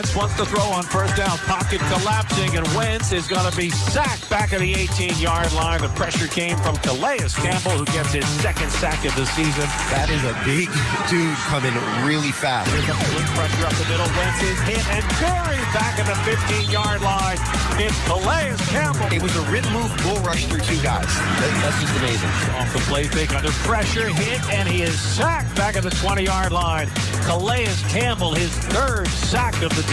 Wentz wants to throw on first down. Pocket collapsing, and Wentz is going to be sacked back at the 18-yard line. The pressure came from Calais Campbell, who gets his second sack of the season. That is a big dude coming really fast. Here's a blitz pressure up the middle. Wentz is hit and buried back at the 15-yard line. It's Calais Campbell. It was a rip move bull rush through two guys. That's just amazing. Off the play fake, under pressure, hit, and he is sacked back at the 20-yard line. Calais Campbell, his third sack of the day.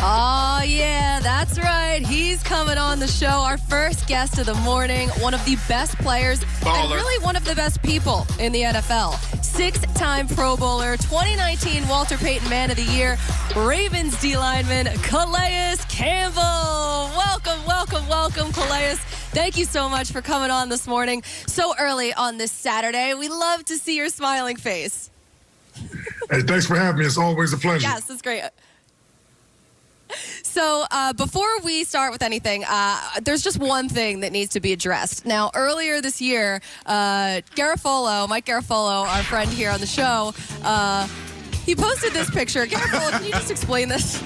Oh, yeah, that's right. He's coming on the show, our first guest of the morning, one of the best players and really one of the best people in the NFL. Six-time Pro Bowler, 2019 Walter Payton Man of the Year, Ravens D lineman, Calais Campbell. Welcome, Calais. Thank you so much for coming on this morning, so early on this Saturday. We love to see your smiling face. Hey, thanks for having me. It's always a pleasure. Yes, it's great. So before we start with anything, there's just one thing that needs to be addressed. Now, earlier this year, Mike Garafolo, our friend here on the show, he posted this picture. Garafolo, can you just explain this?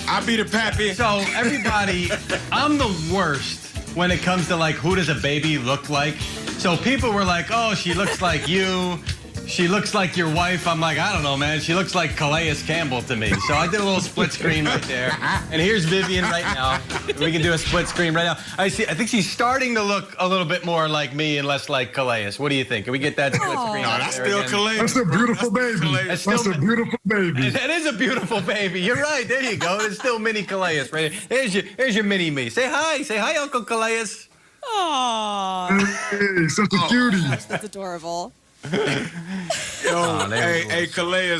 I be the pappy. So everybody, I'm the worst when it comes to like, who does a baby look like? So people were like, oh, she looks like you. She looks like your wife. I'm like, I don't know, man. She looks like Calais Campbell to me. So I did a little split screen right there. And here's Vivian right now. We can do a split screen right now. I think she's starting to look a little bit more like me and less like Calais. What do you think? Can we get that split screen? No, that's still Calais. That's a beautiful baby. That's a beautiful baby. That is a beautiful baby. You're right. There you go. There's still mini Calais right there. Here's your mini me. Say hi. Say hi, Uncle Calais. Aww. Hey, such a cutie. That's adorable. Hey, Calais,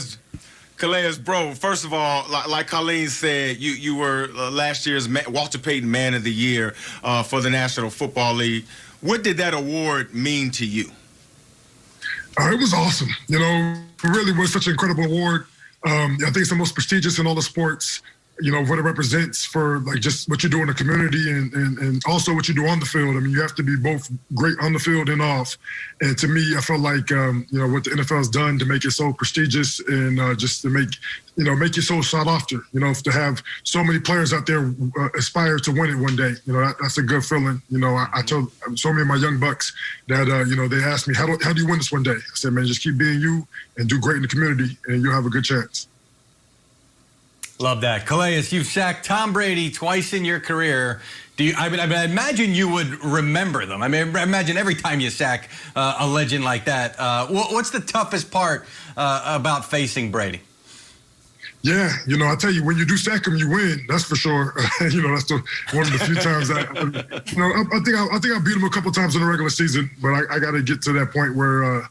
bro. First of all, like Colleen said, you were last year's Walter Payton Man of the Year for the National Football League. What did that award mean to you? It was awesome. You know, it really was such an incredible award. I think it's the most prestigious in all the sports. You know, what it represents for like just what you do in the community and also what you do on the field. I mean, you have to be both great on the field and off. And to me, I felt like, you know, what the NFL has done to make it so prestigious and just to make you so sought after, you know, to have so many players out there aspire to win it one day. You know, that's a good feeling. You know, I told so many of my young bucks that, you know, they asked me, how do you win this one day? I said, man, just keep being you and do great in the community and you'll have a good chance. Love that. Calais, you've sacked Tom Brady twice in your career. I imagine you would remember them. I mean, I imagine every time you sack a legend like that. What's the toughest part about facing Brady? Yeah, you know, I tell you, when you do sack him, you win. That's for sure. You know, that's one of the few times I beat him a couple times in the regular season, but I got to get to that point where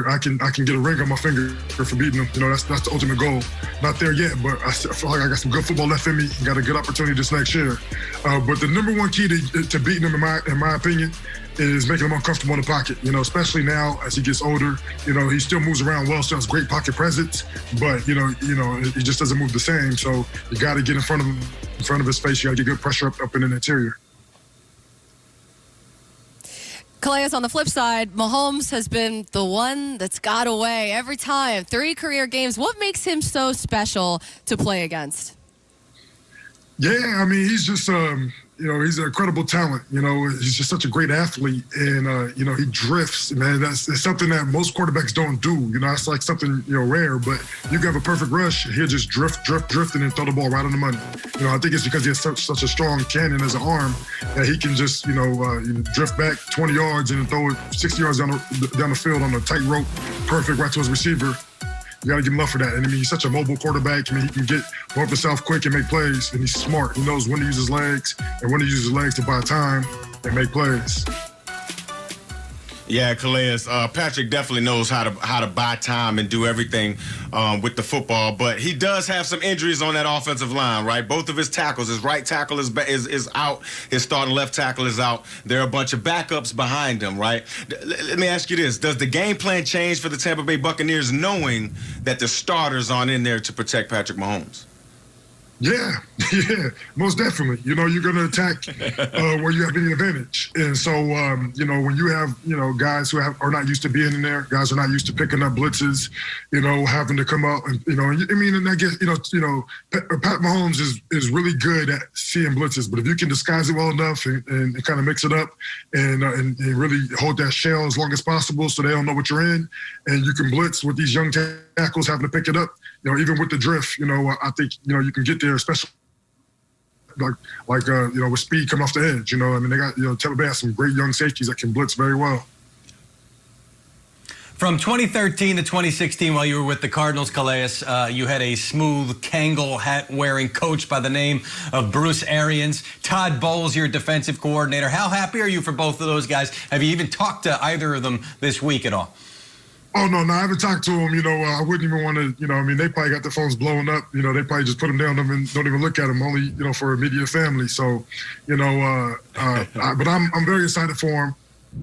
I can get a ring on my finger for beating him. You know, that's the ultimate goal. Not there yet, but I feel like I got some good football left in me. Got a good opportunity this next year. But the number one key to beating him, in my opinion, is making him uncomfortable in the pocket, you know, especially now as he gets older. You know, he still moves around well, still has great pocket presence, but, you know, he just doesn't move the same. So you got to get in front of him, in front of his face. You got to get good pressure up in the interior. Calais, on the flip side, Mahomes has been the one that's got away every time. 3 career games. What makes him so special to play against? Yeah, I mean, he's just, you know, he's an incredible talent. You know, he's just such a great athlete. And, you know, he drifts, man. It's something that most quarterbacks don't do. You know, it's like something, you know, rare. But you can have a perfect rush. He'll just drift, and then throw the ball right on the money. You know, I think it's because he has such a strong cannon as an arm that he can just, you know, drift back 20 yards and throw it 60 yards down the field on a tight rope. Perfect right to his receiver. You got to give him love for that. And I mean, he's such a mobile quarterback. I mean, he can get more of himself quick and make plays. And he's smart. He knows when to use his legs and when to use his legs to buy time and make plays. Yeah, Calais. Patrick definitely knows how to buy time and do everything with the football, but he does have some injuries on that offensive line, right? Both of his tackles, his right tackle is out, his starting left tackle is out. There are a bunch of backups behind him, right? Let me ask you this: does the game plan change for the Tampa Bay Buccaneers knowing that the starters aren't in there to protect Patrick Mahomes? Yeah, yeah, most definitely. You know, you're going to attack where you have any advantage. And so, you know, when you have, you know, guys who are not used to being in there, guys who are not used to picking up blitzes, you know, having to come out and, you know, I mean, and I guess, you know, Pat Mahomes is really good at seeing blitzes, but if you can disguise it well enough and kind of mix it up and really hold that shell as long as possible so they don't know what you're in, and you can blitz with these young tackles having to pick it up, you know, even with the drift, you know, I think, you know, you can get there, especially like you know, with speed coming off the edge. You know, I mean, they got, you know, Tampa Bay has some great young safeties that can blitz very well. From 2013 to 2016, while you were with the Cardinals, Calais, you had a smooth Kangol hat-wearing coach by the name of Bruce Arians. Todd Bowles, your defensive coordinator. How happy are you for both of those guys? Have you even talked to either of them this week at all? Oh, no, I haven't talked to them. You know, I wouldn't even want to, you know, I mean, they probably got their phones blowing up. You know, they probably just put them down and don't even look at them, only, you know, for immediate family. So, you know, but I'm very excited for them.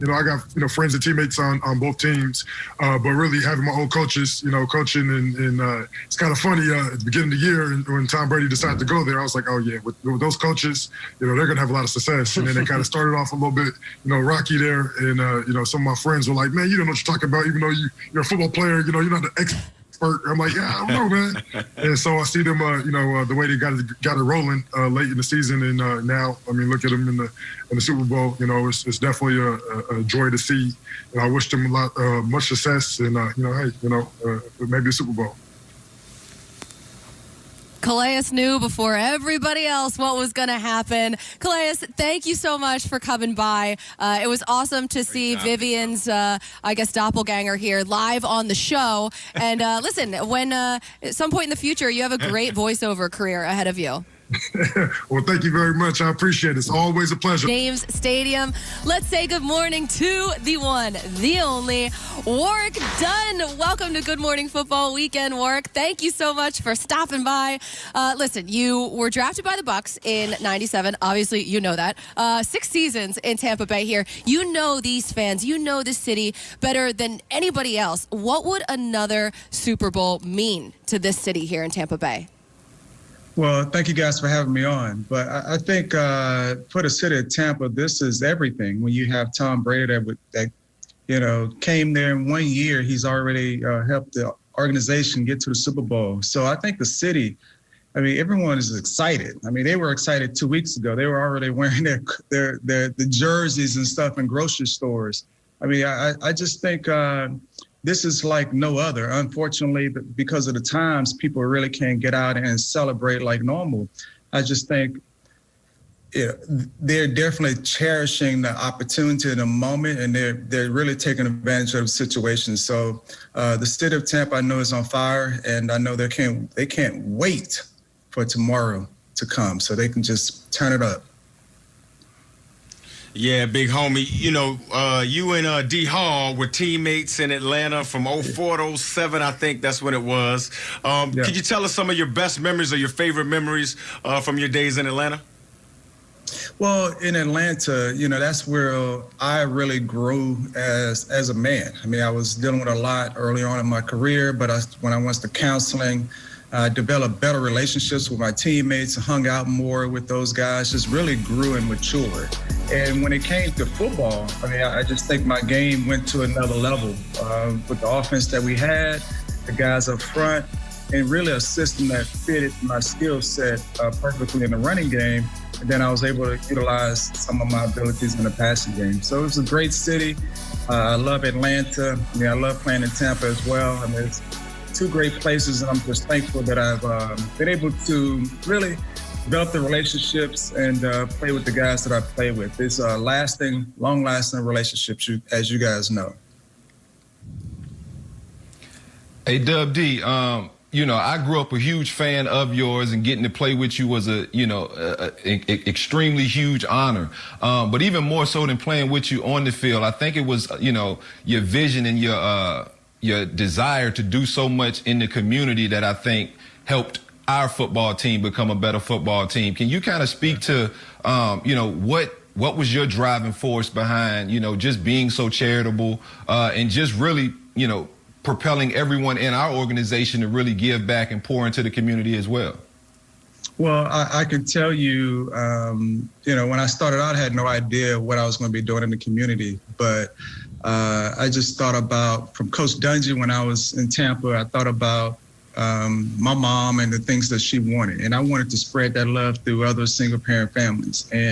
You know, I got, you know, friends and teammates on both teams, but really having my old coaches, you know, coaching and it's kind of funny at the beginning of the year when Tom Brady decided to go there, I was like, oh yeah, with those coaches, you know, they're going to have a lot of success. And then they kind of started off a little bit, you know, rocky there. And, you know, some of my friends were like, man, you don't know what you're talking about, even though you're a football player, you know, you're not the expert. I'm like, yeah, I don't know, man. And so I see them, you know, the way they got it rolling late in the season, and now, I mean, look at them in the Super Bowl. You know, it's definitely a joy to see. And I wish them much success, and you know, hey, you know, maybe a Super Bowl. Calais knew before everybody else what was going to happen. Calais, thank you so much for coming by. It was awesome to see Vivian's, I guess, doppelganger here live on the show. And listen, when at some point in the future, you have a great voiceover career ahead of you. Well, thank you very much. I appreciate it. It's always a pleasure. James Stadium. Let's say good morning to the one, the only, Warwick Dunn. Welcome to Good Morning Football Weekend, Warwick. Thank you so much for stopping by. Listen, you were drafted by the Bucs in '97. Obviously, you know that. 6 seasons in Tampa Bay here. You know these fans. You know this city better than anybody else. What would another Super Bowl mean to this city here in Tampa Bay? Well, thank you guys for having me on. But I think for the city of Tampa, this is everything. When you have Tom Brady that you know, came there in 1 year, he's already helped the organization get to the Super Bowl. So I think the city, I mean, everyone is excited. I mean, they were excited 2 weeks ago. They were already wearing the jerseys and stuff in grocery stores. I mean, I just think this is like no other. Unfortunately, because of the times, people really can't get out and celebrate like normal. I just think they're definitely cherishing the opportunity in the moment, and they're really taking advantage of the situation. So the city of Tampa, I know, is on fire, and I know they can't wait for tomorrow to come so they can just turn it up. Yeah, big homie. You know, you and D. Hall were teammates in Atlanta from 04 to 07, I think that's when it was. Yeah. Could you tell us some of your best memories or your favorite memories from your days in Atlanta? Well, in Atlanta, you know, that's where I really grew as a man. I mean, I was dealing with a lot early on in my career, but when I went to counseling, I developed better relationships with my teammates, hung out more with those guys, just really grew and matured. And when it came to football, I mean, I just think my game went to another level with the offense that we had, the guys up front, and really a system that fitted my skill set perfectly in the running game. And then I was able to utilize some of my abilities in the passing game. So it was a great city. I love Atlanta. I mean, I love playing in Tampa as well. I mean, it's 2 great places, and I'm just thankful that I've been able to really develop the relationships and play with the guys that I play with. It's long-lasting relationships, as you guys know. Hey, Dub D, you know, I grew up a huge fan of yours, and getting to play with you was extremely huge honor. But even more so than playing with you on the field, I think it was, you know, your vision and your desire to do so much in the community that I think helped our football team become a better football team. Can you kind of speak to, you know, what was your driving force behind, you know, just being so charitable and just really, you know, propelling everyone in our organization to really give back and pour into the community as well? Well, I can tell you, when I started out, I had no idea what I was going to be doing in the community. But I just thought about, from Coach Dungy when I was in Tampa, I thought about my mom and the things that she wanted. And I wanted to spread that love through other single-parent families. And